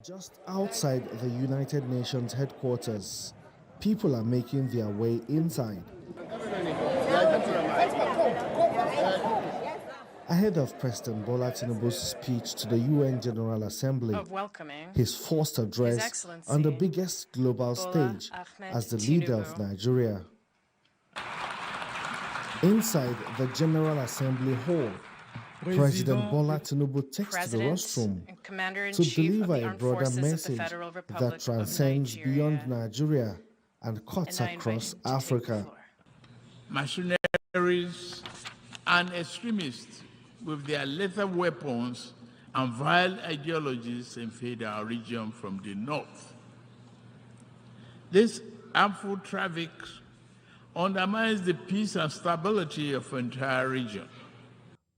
Just outside the United Nations headquarters, people are making their way inside. Ahead of President Bola Tinubu's speech to the UN General Assembly, of welcoming his first His address on the Excellency biggest global Bola stage Ahmed as the leader of Tinubu. Nigeria. Inside the General Assembly Hall, President Bola Tinubu takes to the President rostrum and to Commander-in-Chief of deliver the a Armed broader Forces of the message Federal that Republic of transcends beyond Nigeria. Nigeria and cuts And I invite across him to take the Africa. floor. Mercenaries and extremists with their lethal weapons and vile ideologies invade our region from the north. This harmful traffic undermines the peace and stability of the entire region.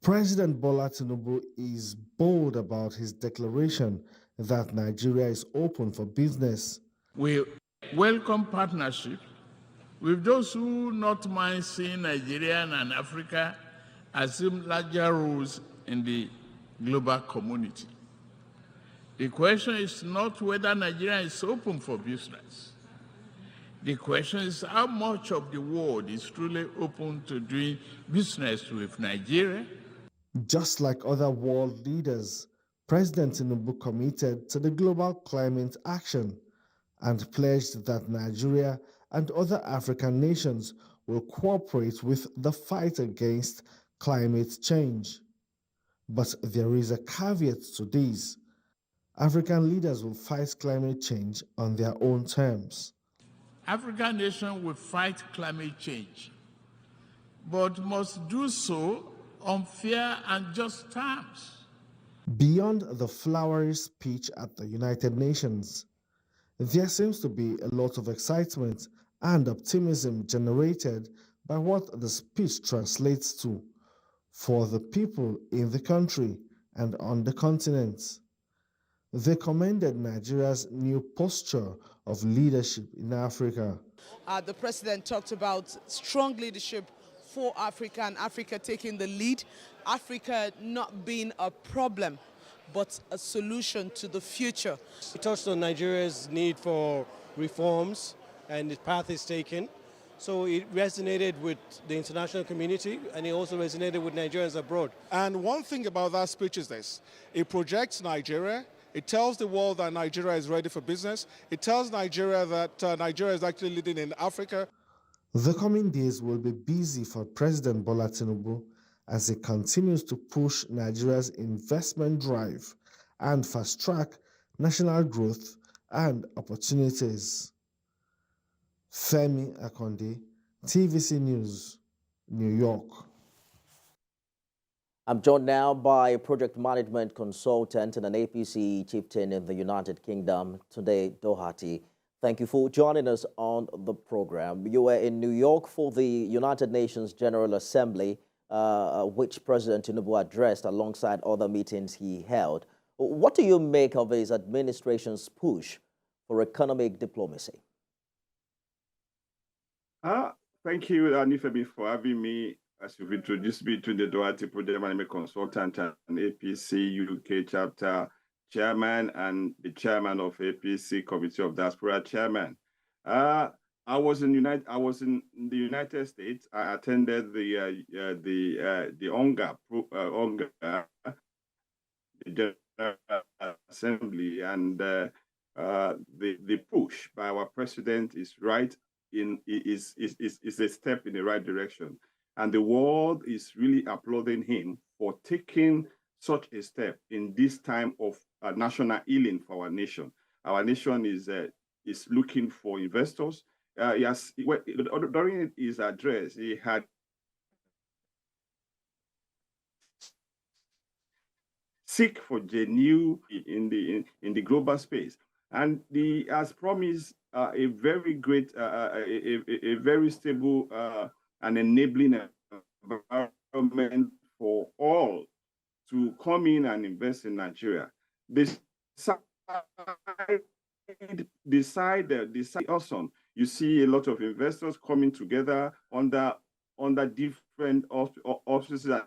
President Bola Tinubu is bold about his declaration that Nigeria is open for business. We welcome partnership with those who not mind seeing Nigeria and Africa assume larger roles in the global community. The question is not whether Nigeria is open for business. The question is how much of the world is truly open to doing business with Nigeria. Just like other world leaders, President Tinubu committed to the global climate action and pledged that Nigeria and other African nations will cooperate with the fight against climate change. But there is a caveat to this. African leaders will fight climate change on their own terms. African nations will fight climate change, but must do so on fair and just terms. Beyond the flowery speech at the United Nations, there seems to be a lot of excitement and optimism generated by what the speech translates to for the people in the country and on the continent. They commended Nigeria's new posture of leadership in Africa. The president talked about strong leadership for Africa and Africa taking the lead, Africa not being a problem, but a solution to the future. He touched on Nigeria's need for reforms and the path is taken. So it resonated with the international community and it also resonated with Nigerians abroad. And one thing about that speech is this: it projects Nigeria. It tells the world that Nigeria is ready for business. It tells Nigeria that Nigeria is actually leading in Africa. The coming days will be busy for President Bola Tinubu as he continues to push Nigeria's investment drive and fast-track national growth and opportunities. Femi Akonde, TVC News, New York. I'm joined now by a project management consultant and an APC chieftain in the United Kingdom, Tunde Doherty. Thank you for joining us on the program. You were in New York for the United Nations General Assembly, which President Tinubu addressed alongside other meetings he held. What do you make of his administration's push for economic diplomacy? Thank you, Anifemi, for having me. As you've introduced me to the Doherty Project Management Consultant and APC UK Chapter Chairman and the Chairman of APC Committee of Diaspora Chairman. I was in the United States. I attended the ONGA, the General Assembly, and the push by our president is right is a step in the right direction. And the world is really applauding him for taking such a step in this time of national healing for our nation. Our nation is looking for investors. During his address, he had seek for genuine in the global space, and he has promised a very great, a very stable and enabling environment for all to come in and invest in Nigeria. The side awesome. You see a lot of investors coming together under different offices and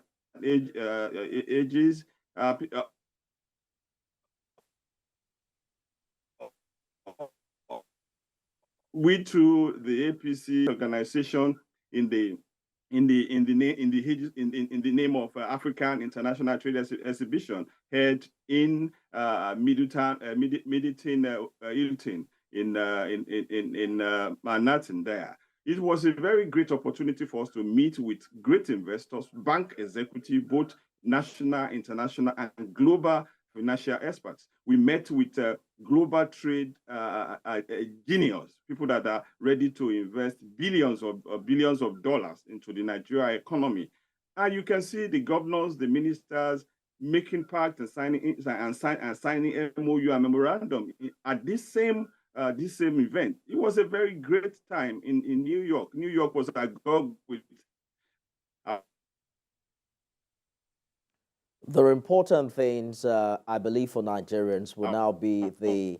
ages. we through the APC organization in the name of African International Trade Exhibition held in Middleton, Hilton in Manhattan there. It was a very great opportunity for us to meet with great investors, bank executives, both national, international, and global financial experts. We met with global trade genius, people that are ready to invest billions of dollars into the Nigeria economy. And you can see the governors, the ministers making pact and signing MOU and memorandum at this same event. It was a very great time in New York. New York was agog with The important things, I believe, for Nigerians will now be the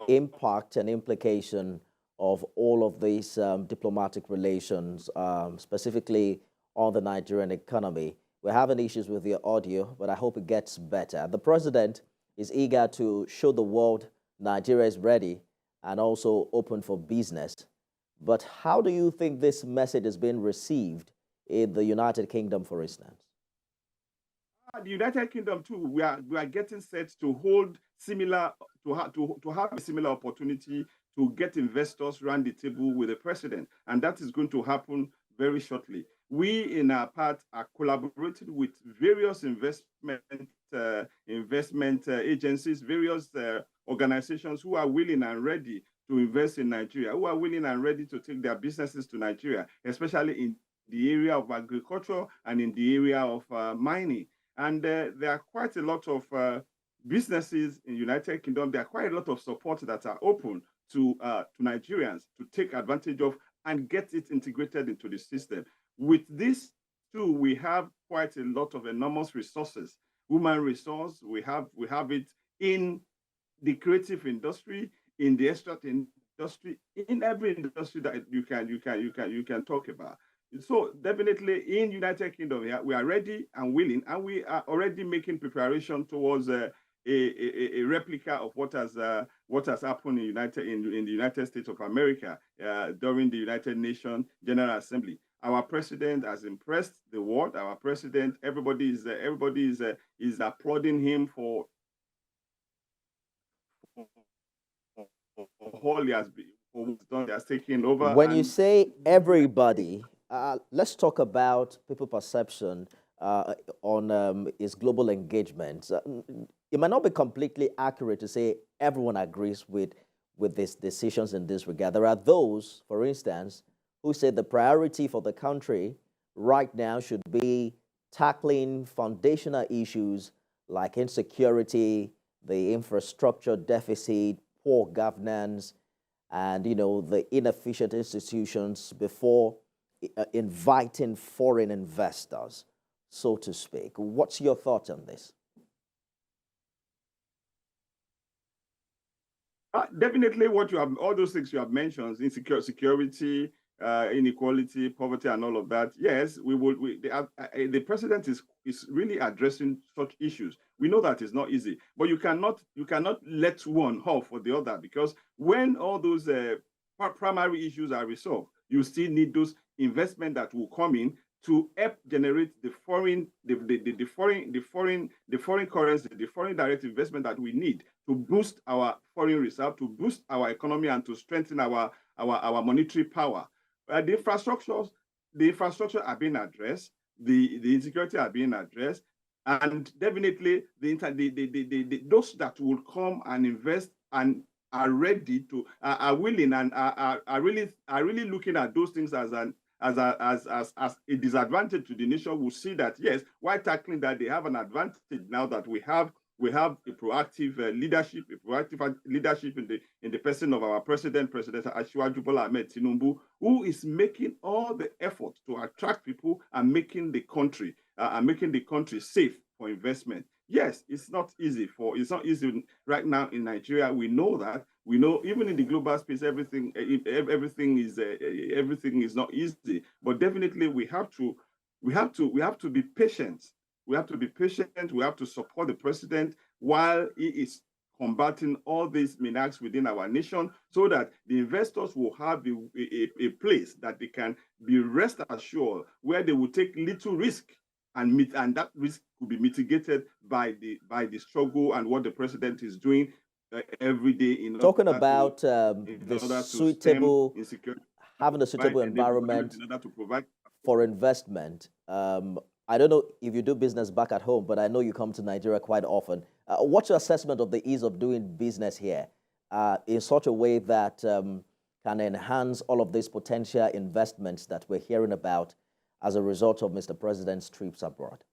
impact and implication of all of these diplomatic relations, specifically on the Nigerian economy. We're having issues with your audio, but I hope it gets better. The president is eager to show the world Nigeria is ready and also open for business. But how do you think this message has been received in the United Kingdom, for instance? The United Kingdom too, we are getting set to hold similar, to have a similar opportunity to get investors around the table with the president, and that is going to happen very shortly. We, in our part, are collaborating with various investment agencies, various organizations who are willing and ready to invest in Nigeria, who are willing and ready to take their businesses to Nigeria, especially in the area of agriculture and in the area of mining. And there are quite a lot of businesses in the United Kingdom. There are quite a lot of support that are open to Nigerians to take advantage of and get it integrated into the system. With this too, we have quite a lot of enormous resources. Human resource, we have it in the creative industry, in the extract industry, in every industry that you can talk about. So definitely in United Kingdom, we are ready and willing, and we are already making preparation towards a replica of what has happened in the United States of America during the United Nations General Assembly. Our president has impressed the world. Our president, everybody is applauding him for all he has been, for what he has taken over. When you say everybody, let's talk about people's perception on his global engagement. It might not be completely accurate to say everyone agrees with these decisions in this regard. There are those, for instance, who say the priority for the country right now should be tackling foundational issues like insecurity, the infrastructure deficit, poor governance, and the inefficient institutions before inviting foreign investors, so to speak. What's your thoughts on this? Definitely, all those things you have mentioned, security, inequality, poverty, and all of that. Yes, the president is really addressing such issues. We know that it's not easy, but you cannot let one off for the other, because when all those primary issues are resolved, you still need those investment that will come in to help generate the foreign currency, the foreign direct investment that we need to boost our foreign reserve, to boost our economy, and to strengthen our monetary power. The infrastructure are being addressed, the insecurity are being addressed, and definitely those that will come and invest and are ready to, are willing, and are really looking at those things as a disadvantage to the nation, will see that yes, while tackling that, they have an advantage now that we have a proactive leadership in the person of our President Asiwaju Bola Ahmed Tinubu, who is making all the effort to attract people and making the country safe for investment. Yes, it's not easy right now in Nigeria. We know that. We know even in the global space, everything is not easy. But definitely, we have to be patient. We have to be patient. We have to support the president while he is combating all these menaces within our nation, so that the investors will have a place that they can be rest assured, where they will take little risk, and that risk could be mitigated by the struggle and what the president is doing every day in Talking order about in the order to stem suitable, insecurity, having a provide suitable enablement environment in order to provide. for investment. I don't know if you do business back at home, but I know you come to Nigeria quite often. What's your assessment of the ease of doing business here in such a way that can enhance all of these potential investments that we're hearing about as a result of Mr. President's trips abroad?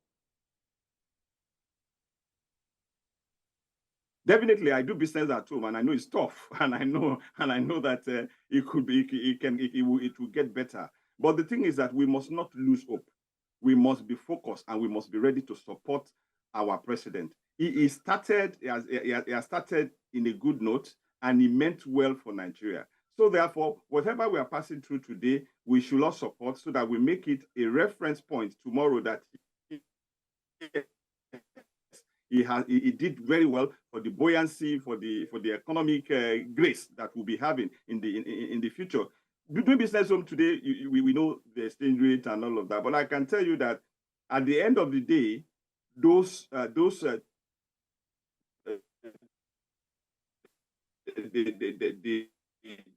Definitely, I do business at home, and I know it's tough, and I know that it could be, it will get better. But the thing is that we must not lose hope. We must be focused, and we must be ready to support our president. He started, he has started in a good note, and he meant well for Nigeria. So therefore, whatever we are passing through today, we should all support, so that we make it a reference point tomorrow that he did very well for the buoyancy, for the economic grace that we'll be having in the future. Doing business home today, we know the exchange rate and all of that, but I can tell you that at the end of the day,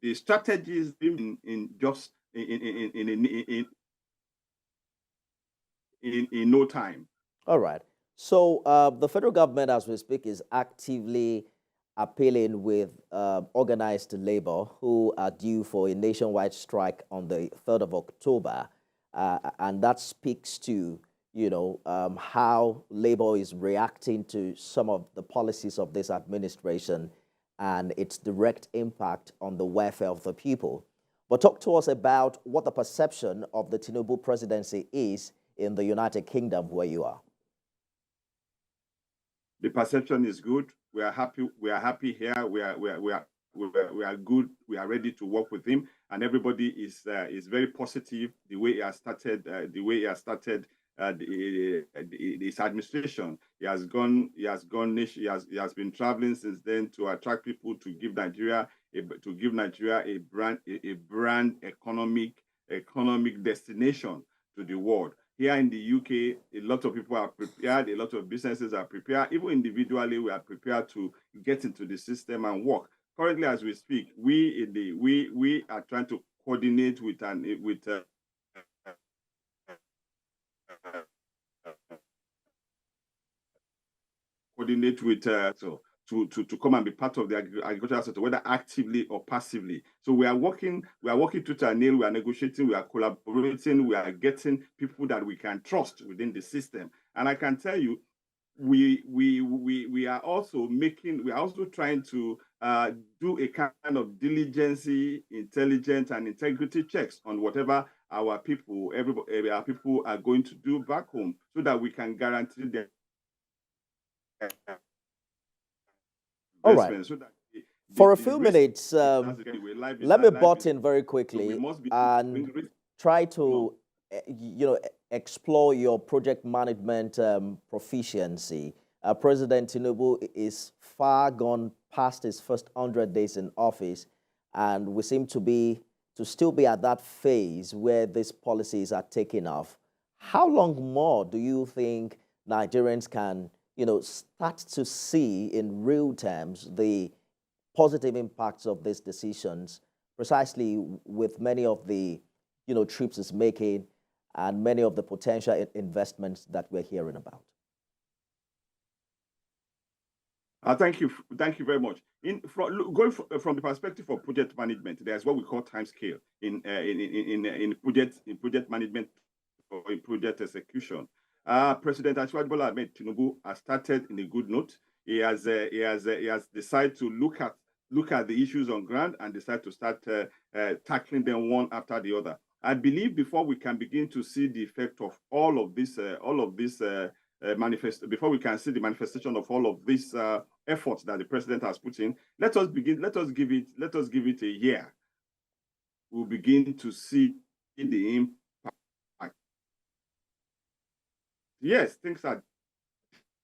the strategies in no time. All right. So the federal government, as we speak, is actively appealing with organized labor who are due for a nationwide strike on the 3rd of October. And that speaks to, how labor is reacting to some of the policies of this administration and its direct impact on the welfare of the people. But talk to us about what the perception of the Tinubu presidency is in the United Kingdom where you are. The perception is good. We are happy. We are happy here. We are good. We are ready to work with him, and everybody is very positive. The way he has started, his administration. He has been traveling since then to attract people, to give Nigeria a brand economic destination to the world. Here in the UK, a lot of people are prepared, a lot of businesses are prepared. Even individually, we are prepared to get into the system and work. Currently, as we speak, we are trying to coordinate with to come and be part of the agricultural sector, whether actively or passively. So we are working tooth and nail, we are negotiating, we are collaborating, we are getting people that we can trust within the system. And I can tell you, we are also trying to do a kind of diligence, intelligence, and integrity checks on whatever our people are going to do back home, so that we can guarantee them. All right. So for a few minutes, let me butt in very quickly and try to, explore your project management proficiency. President Tinubu is far gone past his first 100 days in office, and we seem to still be at that phase where these policies are taking off. How long more do you think Nigerians can start to see in real terms the positive impacts of these decisions, precisely with many of the trips it's making and many of the potential investments that we're hearing about? Thank you very much. Going from the perspective of project management, there's what we call time scale in project management or in project execution. President Bola Ahmed Tinubu has started in a good note. He has decided to look at the issues on ground and decide to start tackling them one after the other. I believe before we can begin to see the effect of all of this before we can see the manifestation of all of these efforts that the president has put in, let us give it a year. We'll begin to see the impact. Yes, things are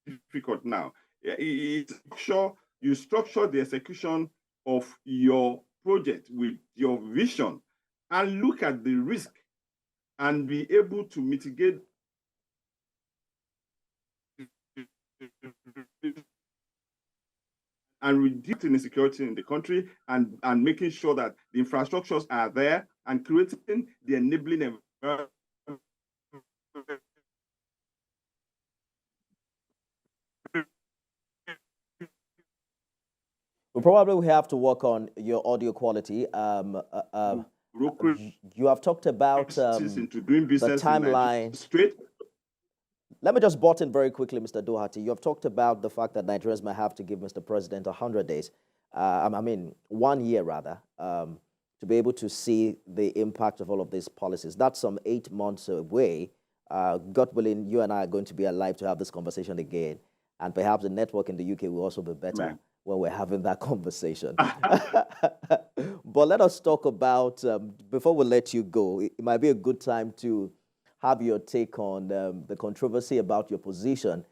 difficult now. It's sure you structure the execution of your project with your vision and look at the risk and be able to mitigate and reducing insecurity in the country and making sure that the infrastructures are there and creating the enabling environment. We probably have to work on your audio quality. You have talked about into doing the business timeline. Straight. Let me just butt in very quickly, Mr. Doherty. You have talked about the fact that Nigerians might have to give Mr. President 100 days, 1 year rather, to be able to see the impact of all of these policies. That's some 8 months away. God willing, you and I are going to be alive to have this conversation again. And perhaps the network in the UK will also be better when we're having that conversation. But let us talk about, before we let you go, it might be a good time to have your take on the controversy about your position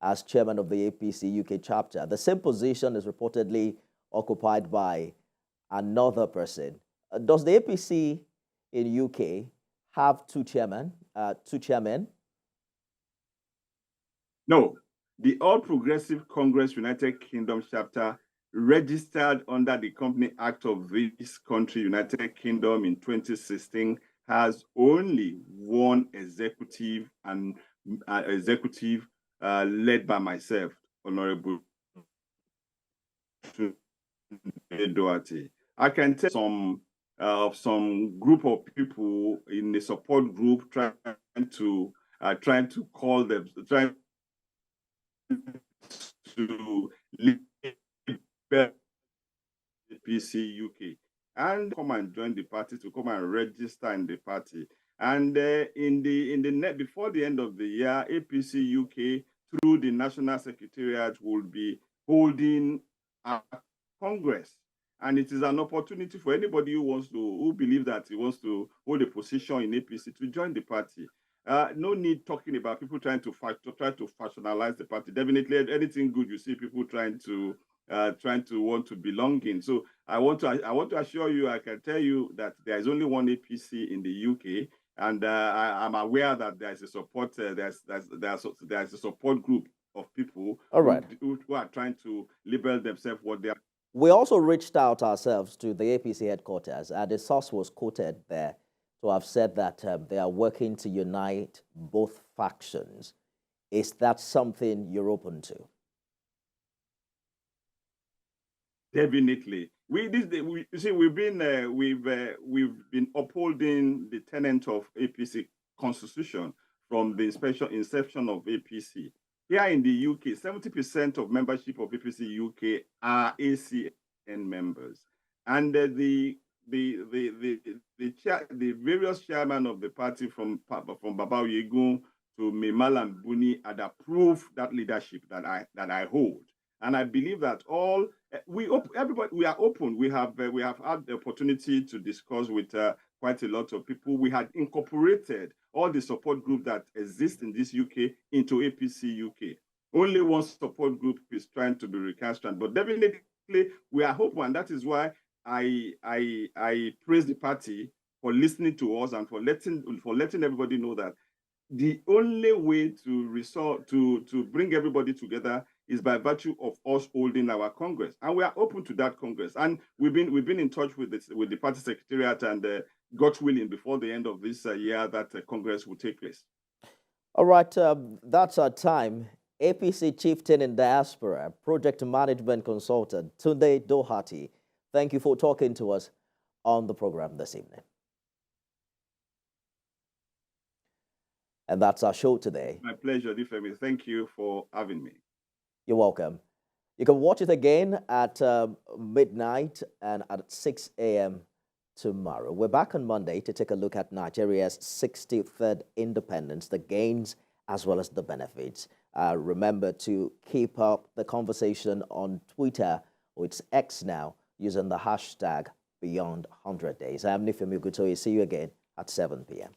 as chairman of the APC UK chapter. The same position is reportedly occupied by another person. Does the APC in UK have two chairmen? No, the All Progressive Congress United Kingdom chapter registered under the Company Act of this country, United Kingdom, in 2016, has only one executive and led by myself, Honorable Doherty. I can tell some group of people in the support group trying to call them, trying to leave APC UK and come and join the party, to come and register in the party. And in the net before the end of the year, APC UK through the National Secretariat will be holding a Congress. And it is an opportunity for anybody who believes that he wants to hold a position in APC to join the party. No need talking about people trying to factionalize the party. Definitely, anything good you see people trying to want to belong in. So I want to assure you, I can tell you that there is only one APC in the UK, and I'm aware that there is a support. There's a support group of people who are trying to label themselves what they are. We also reached out ourselves to the APC headquarters, and the source was quoted there to have said that they are working to unite both factions. Is that something you're open to? Definitely. We've been upholding the tenet of APC constitution from the inception of APC. Here in the UK, 70% of membership of APC UK are ACN members, and the various chairmen of the party from Baba Yegun to Malam Buni had approved that leadership that I hold. And I believe that we are open. We have had the opportunity to discuss with quite a lot of people. We had incorporated all the support group that exist in this UK into APC UK. Only one support group is trying to be recast, but definitely we are hopeful, and that is why I praise the party for listening to us and for letting everybody know that the only way to bring everybody together is by virtue of us holding our Congress, and we are open to that Congress. And we've been in touch with the party secretariat, and God willing, before the end of this year, that Congress will take place. All right, that's our time. APC chieftain in diaspora, project management consultant Tunde Doherty, thank you for talking to us on the program this evening. And that's our show today. My pleasure, Difemi. Thank you for having me. You're welcome. You can watch it again at midnight and at 6 a.m. tomorrow. We're back on Monday to take a look at Nigeria's 63rd independence, the gains as well as the benefits. Remember to keep up the conversation on Twitter, or it's X now, using the hashtag Beyond 100 Days. I'm Nifemi Gutoye. See you again at 7 p.m.